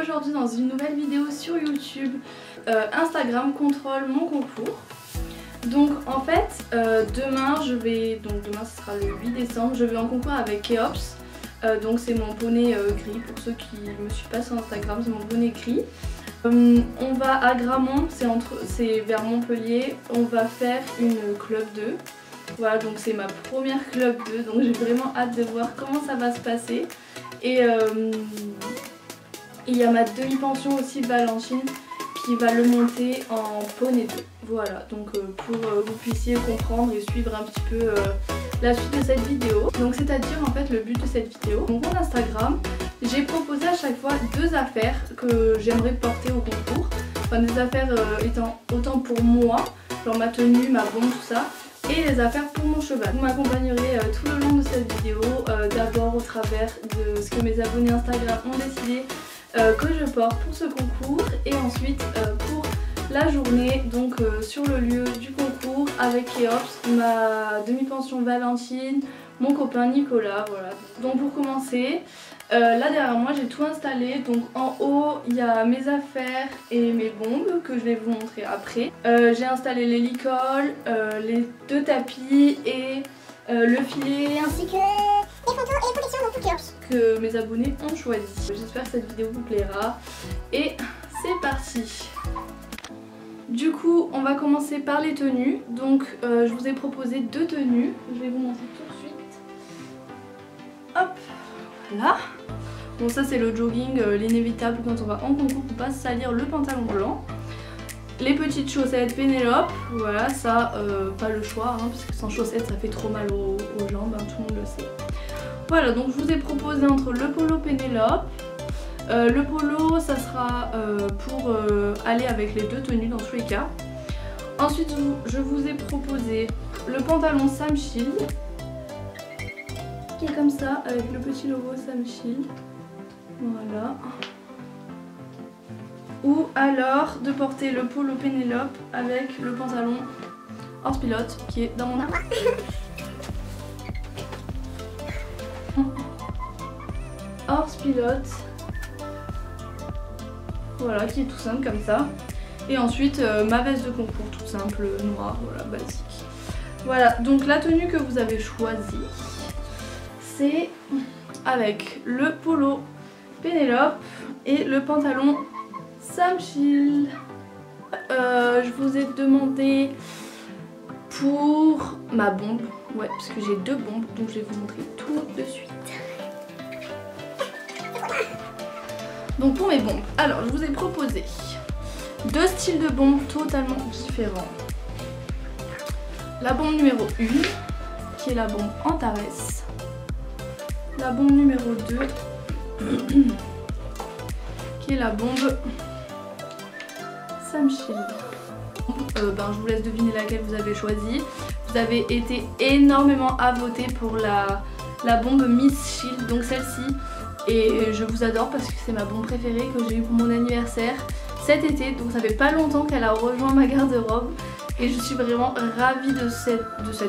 aujourd'hui dans une nouvelle vidéo sur YouTube. Instagram contrôle mon concours. Donc en fait demain demain ce sera le 8 décembre, je vais en concours avec Keops. Donc c'est mon poney gris, pour ceux qui me suivent pas sur Instagram, c'est mon poney gris. On va à Gramont, c'est vers Montpellier, on va faire une club 2. Voilà, donc c'est ma première club 2, donc j'ai vraiment hâte de voir comment ça va se passer. Et il y a ma demi-pension aussi, Valentine, qui va le monter en poney 2. Voilà, donc pour que vous puissiez comprendre et suivre un petit peu la suite de cette vidéo. Donc c'est-à-dire en fait le but de cette vidéo. Donc mon Instagram, j'ai proposé à chaque fois 2 affaires que j'aimerais porter au concours. Enfin des affaires étant autant pour moi, genre ma tenue, ma bombe, tout ça, et les affaires pour mon cheval. Vous m'accompagnerez tout le long de cette vidéo, d'abord au travers de ce que mes abonnés Instagram ont décidé que je porte pour ce concours, et ensuite pour la journée, donc sur le lieu du concours avec Keops, ma demi-pension Valentine, mon copain Nicolas, voilà. Donc pour commencer, là derrière moi j'ai tout installé, donc en haut il y a mes affaires et mes bombes que je vais vous montrer après. J'ai installé les licoles, les 2 tapis et le filet, ainsi que les photos et les protections dans tout Keops que mes abonnés ont choisi. J'espère que cette vidéo vous plaira et c'est parti. Du coup on va commencer par les tenues. Donc je vous ai proposé 2 tenues, je vais vous montrer tout de suite. Hop, voilà. Bon ça c'est le jogging, l'inévitable quand on va en concours pour pas se salir le pantalon blanc. Les petites chaussettes Pénélope, voilà ça pas le choix hein, parce que sans chaussettes ça fait trop mal aux jambes, hein, tout le monde le sait. Voilà, donc je vous ai proposé entre le polo Pénélope. Le polo ça sera pour aller avec les 2 tenues dans tous les cas. Ensuite je vous ai proposé le pantalon Sam Shield qui est comme ça avec le petit logo Sam Shield. Voilà. Ou alors de porter le polo Pénélope avec le pantalon Horse Pilote qui est dans mon armoire. Horse Pilote. Voilà, qui est tout simple comme ça. Et ensuite ma veste de concours toute simple, noire, voilà, basique. Voilà, donc la tenue que vous avez choisie, c'est avec le polo Pénélope et le pantalon Sam Shield. Je vous ai demandé pour ma bombe, ouais, parce que j'ai 2 bombes, donc je vais vous montrer tout de suite. Donc pour mes bombes, alors je vous ai proposé 2 styles de bombes totalement différents. La bombe numéro 1, qui est la bombe Antares. La bombe numéro 2, qui est la bombe Sam Shield. Je vous laisse deviner laquelle vous avez choisi. Vous avez été énormément à voter pour la bombe Miss Shield, donc celle-ci. Et je vous adore parce que c'est ma bombe préférée que j'ai eu pour mon anniversaire cet été. Donc ça fait pas longtemps qu'elle a rejoint ma garde-robe. Et je suis vraiment ravie de cette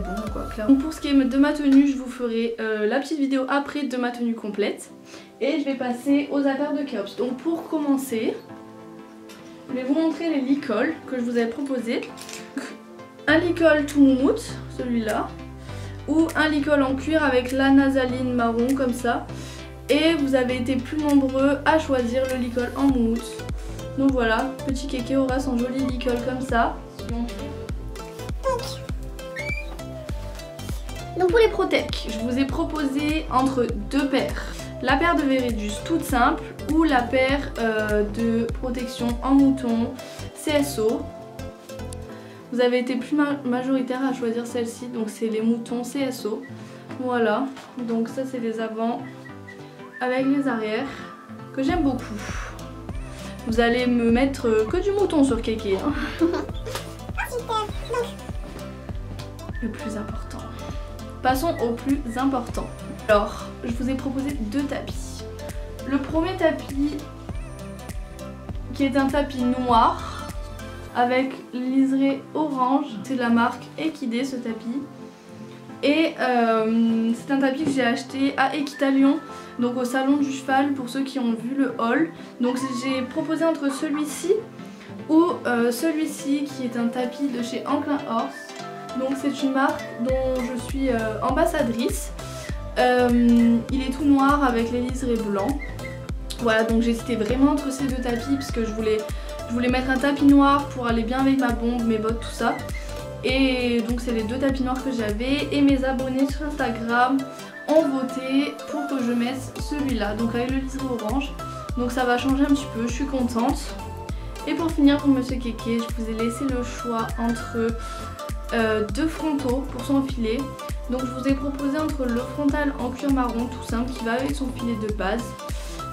bombe quoi, clairement. Donc pour ce qui est de ma tenue, je vous ferai la petite vidéo après de ma tenue complète. Et je vais passer aux affaires de Keops. Donc pour commencer, je vais vous montrer les licoles que je vous avais proposé. Un licol tout moumoute, celui-là. Ou un licol en cuir avec la nasaline marron comme ça. Et vous avez été plus nombreux à choisir le licol en moumoute. Donc voilà, petit kéké aura son joli licol comme ça. Donc pour les protèques, je vous ai proposé entre 2 paires. La paire de Veridus toute simple ou la paire de protection en mouton CSO. Vous avez été plus majoritaire à choisir celle-ci, donc c'est les moutons CSO. Voilà, donc ça c'est les avants avec les arrières que j'aime beaucoup. Vous allez me mettre que du mouton sur kéké. Hein. Le plus important. Passons au plus important. Alors, je vous ai proposé 2 tapis. Le premier tapis, qui est un tapis noir avec liseré orange, c'est de la marque Equidé ce tapis. Et c'est un tapis que j'ai acheté à Équitalion, donc au salon du cheval pour ceux qui ont vu le haul. Donc j'ai proposé entre celui-ci ou celui-ci qui est un tapis de chez Enclin Horse. Donc c'est une marque dont je suis ambassadrice. Il est tout noir avec les liserés blancs. Voilà, donc j'ai hésité vraiment entre ces deux tapis parce que je voulais mettre un tapis noir pour aller bien avec ma bombe, mes bottes, tout ça. Et donc c'est les deux tapis noirs que j'avais et mes abonnés sur Instagram ont voté pour que je mette celui-là, donc avec le liseré orange. Donc ça va changer un petit peu, je suis contente. Et pour finir, pour Monsieur Kéké, je vous ai laissé le choix entre deux frontaux pour son filet. Donc je vous ai proposé entre le frontal en cuir marron tout simple qui va avec son filet de base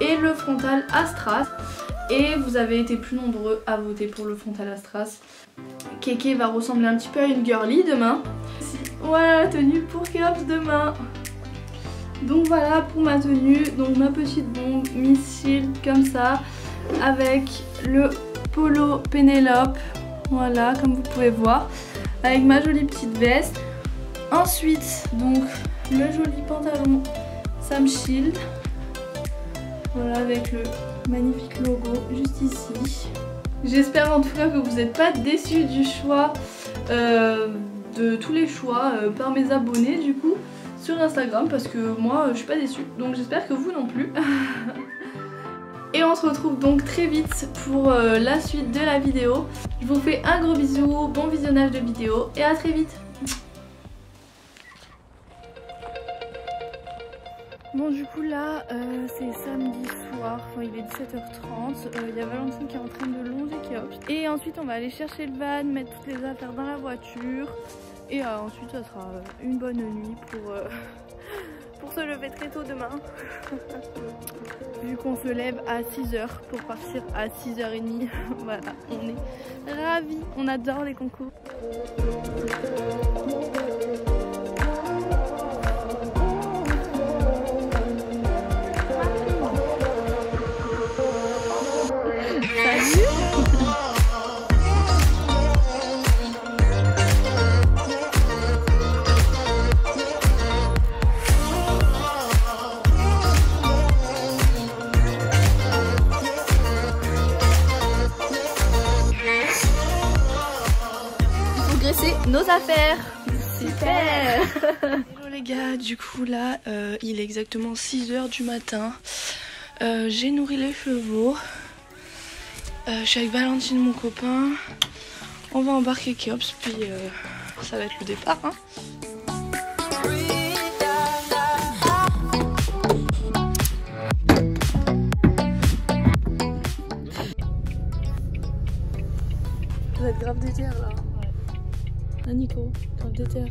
et le frontal à strass. Et vous avez été plus nombreux à voter pour le frontal à strass. Kéké va ressembler un petit peu à une girly demain. Voilà la tenue pour Kéops demain. Donc voilà pour ma tenue, donc ma petite bombe Miss Shield comme ça avec le polo Pénélope, voilà comme vous pouvez voir, avec ma jolie petite veste. Ensuite donc le joli pantalon Sam Shield, voilà avec le magnifique logo juste ici. J'espère en tout cas que vous n'êtes pas déçus du choix, de tous les choix par mes abonnés du coup sur Instagram, parce que moi je suis pas déçue, donc j'espère que vous non plus. Et on se retrouve donc très vite pour la suite de la vidéo. Je vous fais un gros bisou, bon visionnage de vidéo et à très vite. Bon du coup là c'est samedi soir, enfin il est 17h30, il y a Valentine qui est en train de longer Kéops. Et ensuite on va aller chercher le van, mettre toutes les affaires dans la voiture. Et ensuite ça sera une bonne nuit pour se lever très tôt demain. Vu qu'on se lève à 6h pour partir à 6h30. Voilà, on est ravis, on adore les concours. Nos affaires. Super. Hello les gars, du coup là il est exactement 6h du matin. J'ai nourri les chevaux. Je suis avec Valentine mon copain. On va embarquer Kéops puis ça va être le départ hein. Vous êtes grave déter là. Ah Nico, grave déter.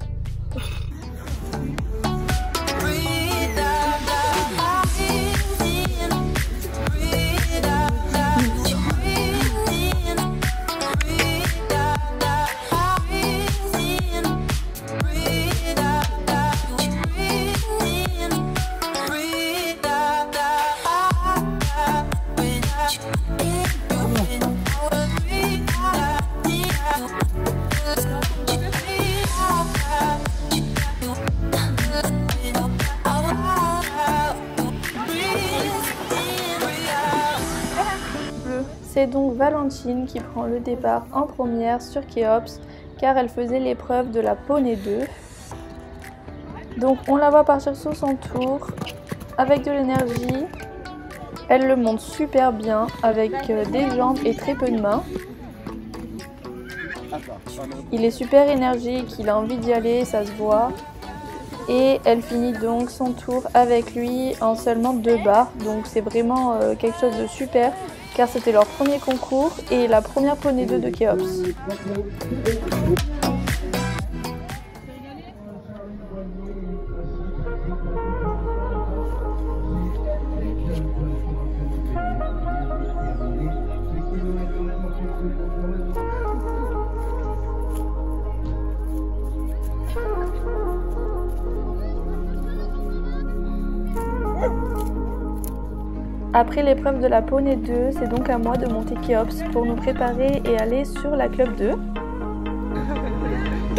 C'est donc Valentine qui prend le départ en première sur Kéops car elle faisait l'épreuve de la poney 2. Donc on la voit partir sur son tour avec de l'énergie. Elle le monte super bien avec des jambes et très peu de mains. Il est super énergique, il a envie d'y aller, ça se voit. Et elle finit donc son tour avec lui en seulement 2 barres. Donc c'est vraiment quelque chose de super car c'était leur premier concours et la première poney 2 de Kéops. Après l'épreuve de la poney 2, c'est donc à moi de monter Kéops pour nous préparer et aller sur la club 2.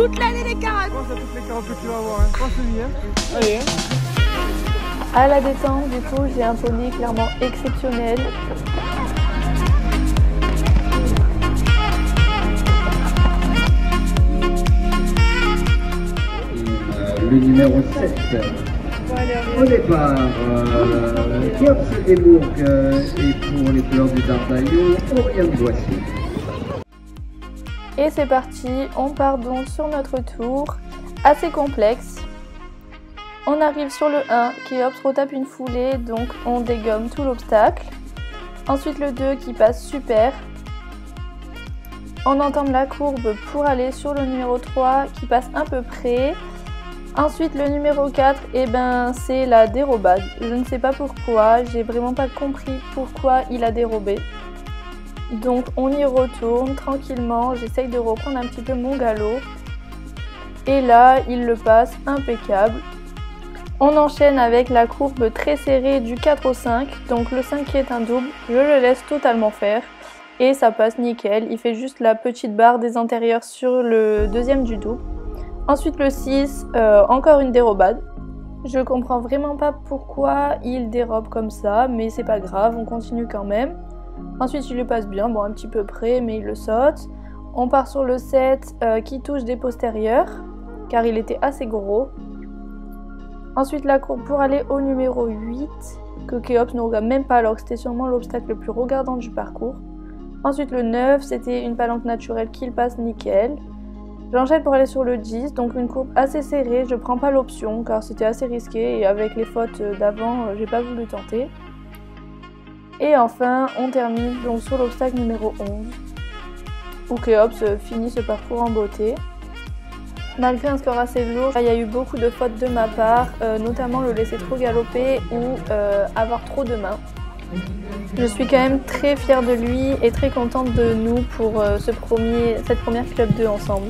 toute l'année les carottes. Pense à toutes les carottes que tu vas avoir, hein. Pense-y, hein. Allez, hein. À la détente, du coup, j'ai un poney clairement exceptionnel. Le numéro 7. Au départ, Kiops Edbourg et pour les couleurs du Dardaillon, Oriane Boissy. Et c'est parti, on part donc sur notre tour, assez complexe. On arrive sur le 1, Kiops retape une foulée, donc on dégomme tout l'obstacle. Ensuite le 2 qui passe super. On entame la courbe pour aller sur le numéro 3 qui passe un peu près. Ensuite le numéro 4, eh ben, c'est la dérobade. Je ne sais pas pourquoi, j'ai vraiment pas compris pourquoi il a dérobé. Donc on y retourne tranquillement, j'essaye de reprendre un petit peu mon galop. Et là, il le passe impeccable. On enchaîne avec la courbe très serrée du 4 au 5, donc le 5 qui est un double, je le laisse totalement faire. Et ça passe nickel, il fait juste la petite barre des antérieurs sur le deuxième du double. Ensuite le 6, encore une dérobade. Je comprends vraiment pas pourquoi il dérobe comme ça, mais c'est pas grave, on continue quand même. Ensuite il le passe bien, bon un petit peu près, mais il le saute. On part sur le 7 qui touche des postérieurs, car il était assez gros. Ensuite la courbe pour aller au numéro 8, que Kiops ne regarde même pas alors que c'était sûrement l'obstacle le plus regardant du parcours. Ensuite le 9, c'était une palanque naturelle qu'il passe nickel. J'enchaîne pour aller sur le 10, donc une courbe assez serrée, je prends pas l'option car c'était assez risqué et avec les fautes d'avant, j'ai pas voulu tenter. Et enfin, on termine donc sur l'obstacle numéro 11, où Kiops finit ce parcours en beauté. Malgré un score assez lourd, il y a eu beaucoup de fautes de ma part, notamment le laisser trop galoper ou avoir trop de mains. Je suis quand même très fière de lui et très contente de nous pour cette première Club 2 ensemble.